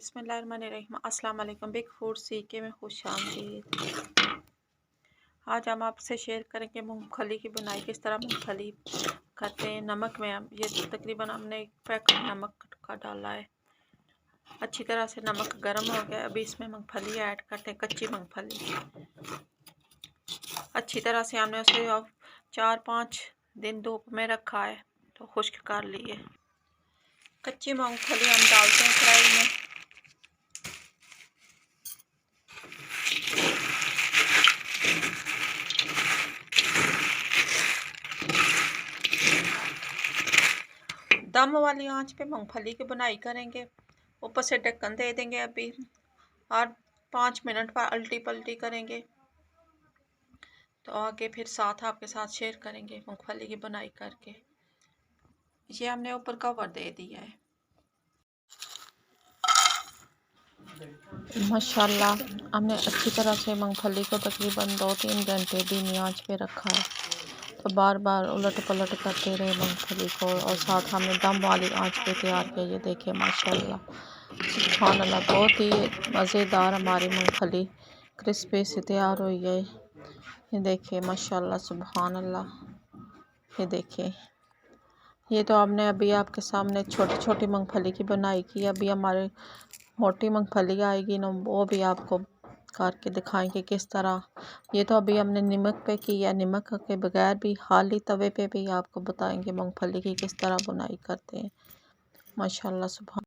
बिस्मिल्लाहिर्रहमानिर्रहीम। अस्सलाम वालेकुम। बिग फूड सीखे में खुशामदीद। आज हम आपसे शेयर करेंगे मूंगफली की बुनाई किस तरह मूंगफली करते हैं। नमक में हम ये तकरीबन हमने 1 पैकेट नमक का डाला है। अच्छी तरह से नमक गर्म हो गया। अभी इसमें मूंगफली ऐड करते हैं, कच्ची मूंगफली। अच्छी तरह से हमने उसे 4-5 दिन धूप में रखा है तो खुश्क कर लिए। कच्ची मूंगफली हम डालते हैं कढ़ाई में। दम वाली आंच पे मूंगफली की बुनाई करेंगे। ऊपर से ढक्कन दे देंगे अभी और 5 मिनट पर उल्टी पलटी करेंगे तो आगे फिर साथ आपके साथ शेयर करेंगे मूंगफली की बुनाई करके। ये हमने ऊपर कवर दे दिया है। माशाल्लाह हमने अच्छी तरह से मूंगफली को तकरीबन 2-3 घंटे धीमी आंच पे रखा है तो बार बार उलट पलट करते रहे मूंगफली को और साथ हमने दम वाली आंच पे तैयार किया। ये देखिए माशाल्लाह सुभान अल्लाह, बहुत ही मज़ेदार हमारी मूंगफली क्रिस्पी से तैयार हुई है। ये देखिए माशाल्लाह सुभान अल्लाह। ये देखिए, ये तो हमने अभी आपके सामने छोटी छोटी मूंगफली की बुनाई की। अभी हमारे मोटी मूंगफली आएगी ना, वो भी आपको करके दिखाएंगे किस तरह। ये तो अभी हमने नमक पे की है, नमक के बगैर भी खाली तवे पे भी आपको बताएंगे मूंगफली की किस तरह बुनाई करते हैं। माशाल्लाह सुभान।